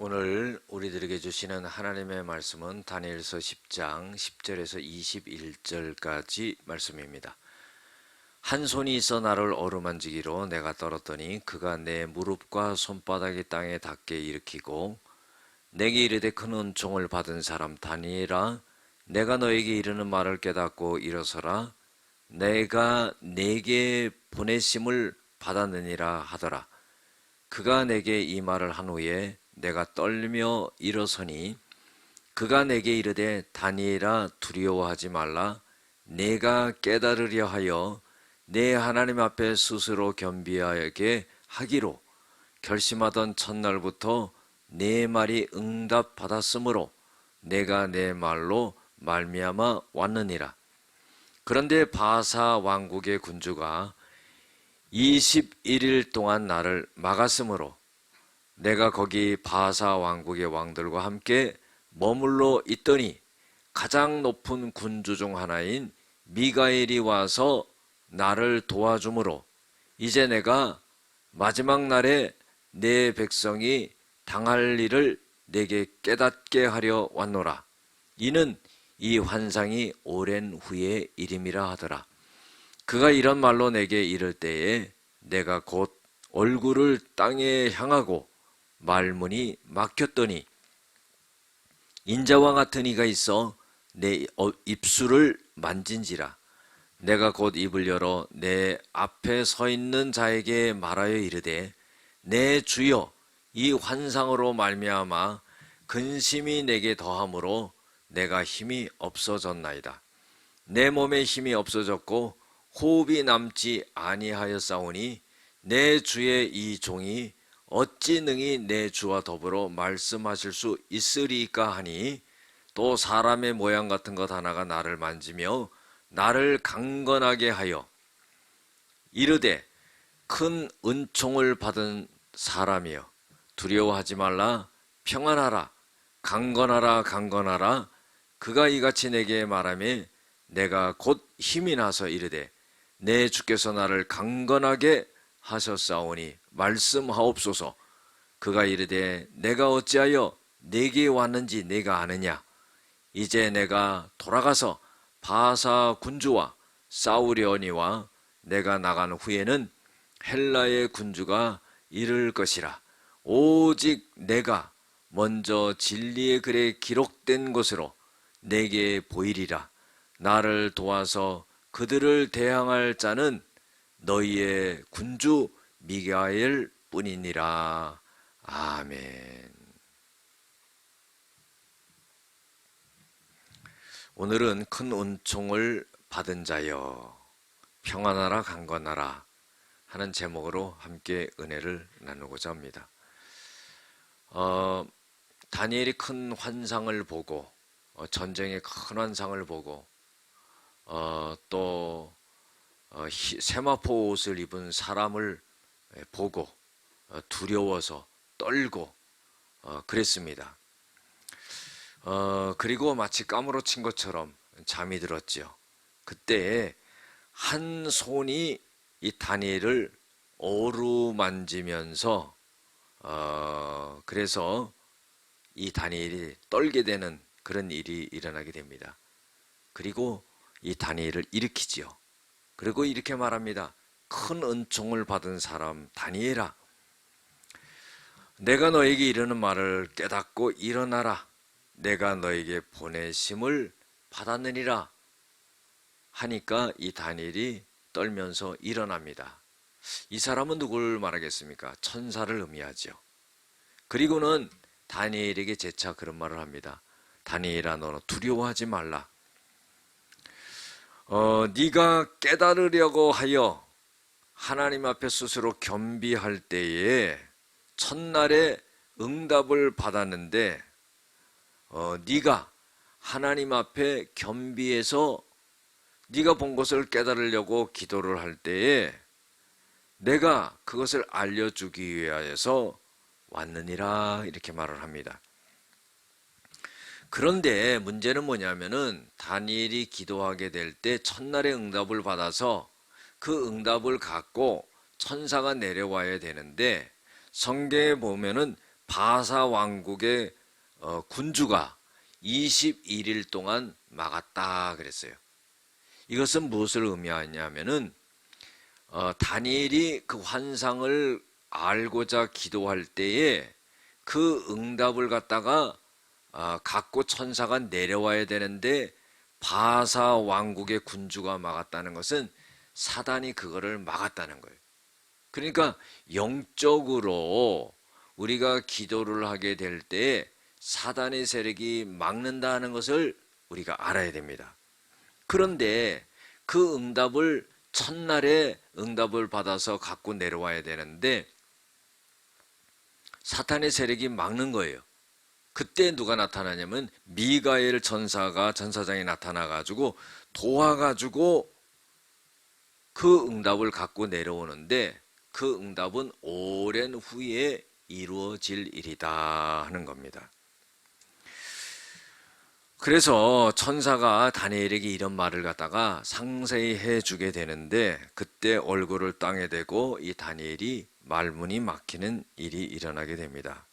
오늘 우리들에게 주시는 하나님의 말씀은 다니엘서 10장 10절에서 21절까지 말씀입니다. 한 손이 있어 나를 어루만지기로 내가 떨었더니 그가 내 무릎과 손바닥이 땅에 닿게 일으키고 내게 이르되 큰 은총을 받은 사람 다니엘아, 내가 너에게 이르는 말을 깨닫고 일어서라. 내가 내게 보내심을 받았느니라 하더라. 그가 내게 이 말을 한 후에 내가 떨며 일어서니 그가 내게 이르되 다니엘아, 두려워하지 말라. 내가 깨달으려 하여 내 하나님 앞에 스스로 겸비하게 하기로 결심하던 첫날부터 내 말이 응답받았으므로 내가 내 말로 말미암아 왔느니라. 그런데 바사 왕국의 군주가 21일 동안 나를 막았으므로 내가 거기 바사 왕국의 왕들과 함께 머물러 있더니 가장 높은 군주 중 하나인 미가엘이 와서 나를 도와주므로 이제 내가 마지막 날에 내 백성이 당할 일을 내게 깨닫게 하려 왔노라. 이는 이 환상이 오랜 후의 일임이라 하더라. 그가 이런 말로 내게 이를 때에 내가 곧 얼굴을 땅에 향하고 말문이 막혔더니 인자와 같은 이가 있어 내 입술을 만진지라. 내가 곧 입을 열어 내 앞에 서 있는 자에게 말하여 이르되 내 주여, 이 환상으로 말미암아 근심이 내게 더함으로 내가 힘이 없어졌나이다. 내 몸에 힘이 없어졌고 호흡이 남지 아니하였사오니 내 주의 이 종이 어찌 능히 내 주와 더불어 말씀하실 수 있으리까 하니 또 사람의 모양 같은 것 하나가 나를 만지며 나를 강건하게 하여 이르되 큰 은총을 받은 사람이여, 두려워하지 말라. 평안하라. 강건하라. 강건하라. 그가 이같이 내게 말하며 내가 곧 힘이 나서 이르되 내 주께서 나를 강건하게 하셨사오니 말씀하옵소서. 그가 이르되 내가 어찌하여 내게 왔는지 내가 아느냐. 이제 내가 돌아가서 바사 군주와 싸우려니와 내가 나간 후에는 헬라의 군주가 이를 것이라. 오직 내가 먼저 진리의 글에 기록된 곳으로 내게 보이리라. 나를 도와서 그들을 대항할 자는 너희의 군주 미가엘 뿐이니라. 아멘. 오늘은 큰 은총을 받은 자여 평안하라 강건하라 하는 제목으로 함께 은혜를 나누고자 합니다. 다니엘이 큰 환상을 보고 전쟁의 큰 환상을 보고 또 세마포 옷을 입은 사람을 보고 두려워서 떨고 그랬습니다. 그리고 마치 까무러친 것처럼 잠이 들었죠. 그때 한 손이 이 다니엘을 어루만지면서 그래서 이 다니엘이 떨게 되는 그런 일이 일어나게 됩니다. 그리고 이 다니엘을 일으키지요. 그리고 이렇게 말합니다. 큰 은총을 받은 사람 다니엘아, 내가 너에게 이르는 말을 깨닫고 일어나라. 내가 너에게 보내심을 받았느니라 하니까 이 다니엘이 떨면서 일어납니다. 이 사람은 누굴 말하겠습니까? 천사를 의미하죠. 그리고는 다니엘에게 재차 그런 말을 합니다. 다니엘아, 너는 두려워하지 말라. 네가 깨달으려고 하여 하나님 앞에 스스로 겸비할 때에 첫날에 응답을 받았는데 네가 하나님 앞에 겸비해서 네가 본 것을 깨달으려고 기도를 할 때에 내가 그것을 알려주기 위하여서 왔느니라 이렇게 말을 합니다. 그런데 문제는 뭐냐면은 다니엘이 기도하게 될 때 첫날에 응답을 받아서 그 응답을 갖고 천사가 내려와야 되는데 성경에 보면은 바사 왕국의 군주가 21일 동안 막았다 그랬어요. 이것은 무엇을 의미하냐면은 다니엘이 그 환상을 알고자 기도할 때에 그 응답을 갖다가 갖고 천사가 내려와야 되는데 바사 왕국의 군주가 막았다는 것은 사단이 그거를 막았다는 거예요. 그러니까 영적으로 우리가 기도를 하게 될 때 사단의 세력이 막는다는 것을 우리가 알아야 됩니다. 그런데 그 응답을 첫날에 응답을 받아서 갖고 내려와야 되는데 사탄의 세력이 막는 거예요. 그때 누가 나타나냐면 미가엘 전사장이 나타나가지고 도와가지고 그 응답을 갖고 내려오는데 그 응답은 오랜 후에 이루어질 일이다 하는 겁니다. 그래서 천사가 다니엘에게 이런 말을 갖다가 상세히 해주게 되는데 그때 얼굴을 땅에 대고 이 다니엘이 말문이 막히는 일이 일어나게 됩니다.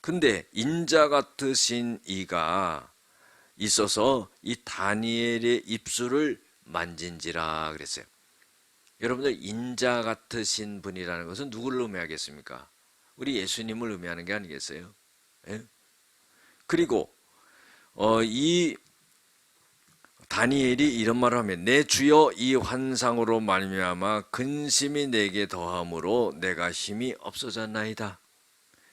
근데 인자 같으신 이가 있어서 이 다니엘의 입술을 만진지라 그랬어요. 여러분들 인자 같으신 분이라는 것은 누구를 의미하겠습니까? 우리 예수님을 의미하는 게 아니겠어요? 예? 그리고 이 다니엘이 이런 말을 하면 내 주여 이 환상으로 말미암아 근심이 내게 더함으로 내가 힘이 없어졌나이다.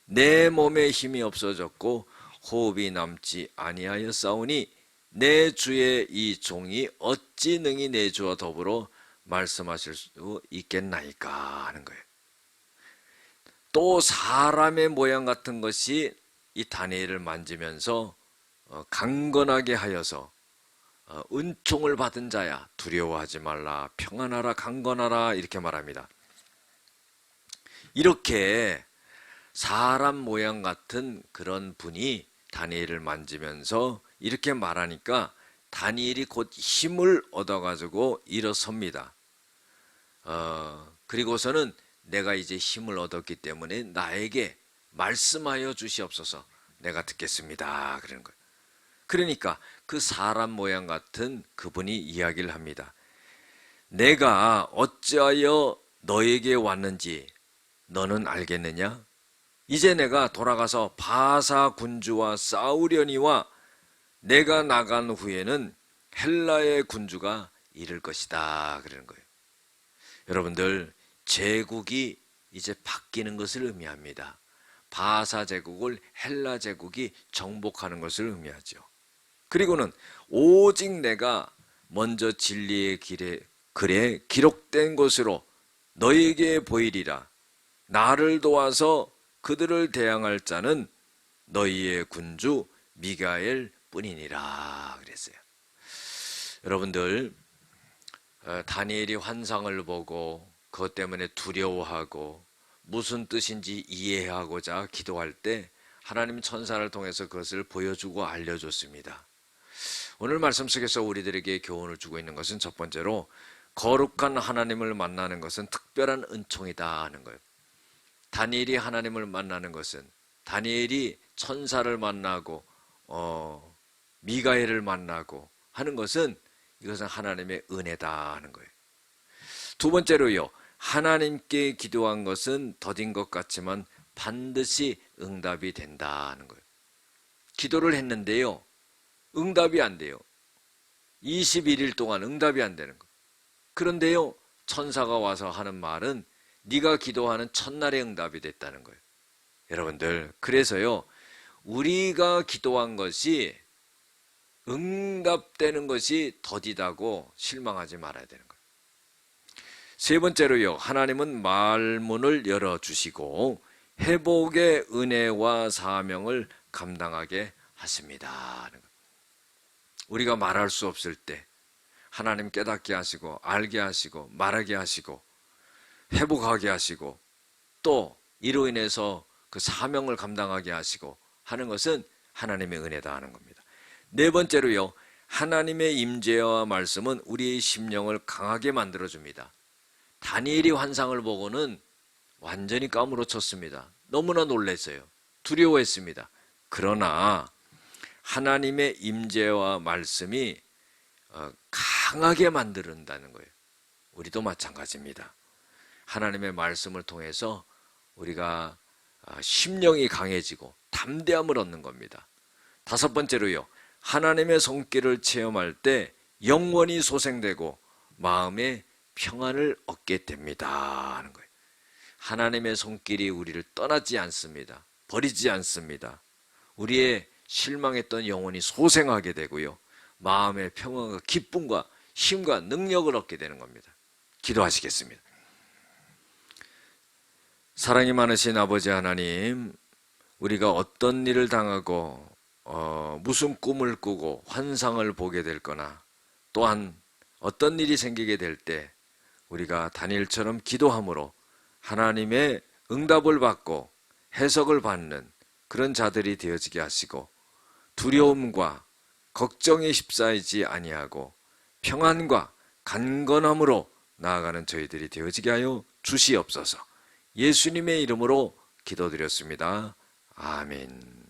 내 몸에 힘이 없어졌고 호흡이 남지 아니하였사오니 내 주의 이 종이 어찌 능히 내 주와 더불어 말씀하실 수 있겠나이까 하는 거예요. 또 사람의 모양 같은 것이 이 다니엘을 만지면서 강건하게 하여서 은총을 받은 자야 두려워하지 말라 평안하라 강건하라 이렇게 말합니다. 이렇게 사람 모양 같은 그런 분이 다니엘을 만지면서 이렇게 말하니까 다니엘이 곧 힘을 얻어가지고 일어섭니다. 그리고서는 내가 이제 힘을 얻었기 때문에 나에게 말씀하여 주시옵소서 내가 듣겠습니다 그러는 거예요. 그러니까 그 사람 모양 같은 그분이 이야기를 합니다. 내가 어찌하여 너에게 왔는지 너는 알겠느냐? 이제 내가 돌아가서 바사 군주와 싸우려니와 내가 나간 후에는 헬라의 군주가 이를 것이다 그러는 거예요. 여러분들 제국이 이제 바뀌는 것을 의미합니다. 바사 제국을 헬라 제국이 정복하는 것을 의미하죠. 그리고는 오직 내가 먼저 진리의 글에 기록된 것으로 너에게 보이리라. 나를 도와서 그들을 대항할 자는 너희의 군주 미가엘 뿐이니라 그랬어요. 여러분들 다니엘이 환상을 보고 그것 때문에 두려워하고 무슨 뜻인지 이해하고자 기도할 때 하나님 천사를 통해서 그것을 보여주고 알려줬습니다. 오늘 말씀 속에서 우리들에게 교훈을 주고 있는 것은 첫 번째로 거룩한 하나님을 만나는 것은 특별한 은총이다 하는 거예요. 다니엘이 하나님을 만나는 것은 다니엘이 천사를 만나고 미가엘을 만나고 하는 것은 이것은 하나님의 은혜다 하는 거예요. 두 번째로요, 하나님께 기도한 것은 더딘 것 같지만 반드시 응답이 된다 하는 거예요. 기도를 했는데요, 응답이 안 돼요. 21일 동안 응답이 안 되는 거예요. 그런데요, 천사가 와서 하는 말은 네가 기도하는 첫날에 응답이 됐다는 거예요. 여러분들, 그래서요, 우리가 기도한 것이 응답되는 것이 더디다고 실망하지 말아야 되는 거예요. 세 번째로요, 하나님은 말문을 열어주시고 회복의 은혜와 사명을 감당하게 하십니다. 우리가 말할 수 없을 때 하나님 깨닫게 하시고 알게 하시고 말하게 하시고 회복하게 하시고 또 이로 인해서 그 사명을 감당하게 하시고 하는 것은 하나님의 은혜다 하는 겁니다. 네 번째로요, 하나님의 임재와 말씀은 우리의 심령을 강하게 만들어줍니다. 다니엘이 환상을 보고는 완전히 까무러쳤습니다. 너무나 놀랐어요. 두려워했습니다. 그러나 하나님의 임재와 말씀이 강하게 만든다는 거예요. 우리도 마찬가지입니다. 하나님의 말씀을 통해서 우리가 심령이 강해지고 담대함을 얻는 겁니다. 다섯 번째로요, 하나님의 손길을 체험할 때 영원히 소생되고 마음의 평안을 얻게 됩니다 하는 거예요. 하나님의 손길이 우리를 떠나지 않습니다. 버리지 않습니다. 우리의 실망했던 영혼이 소생하게 되고요, 마음의 평안과 기쁨과 힘과 능력을 얻게 되는 겁니다. 기도하시겠습니다. 사랑이 많으신 아버지 하나님, 우리가 어떤 일을 당하고 무슨 꿈을 꾸고 환상을 보게 될 거나 또한 어떤 일이 생기게 될 때 우리가 다니엘처럼 기도함으로 하나님의 응답을 받고 해석을 받는 그런 자들이 되어지게 하시고, 두려움과 걱정에 휩싸이지 아니하고 평안과 강건함으로 나아가는 저희들이 되어지게 하여 주시옵소서. 예수님의 이름으로 기도드렸습니다. 아멘.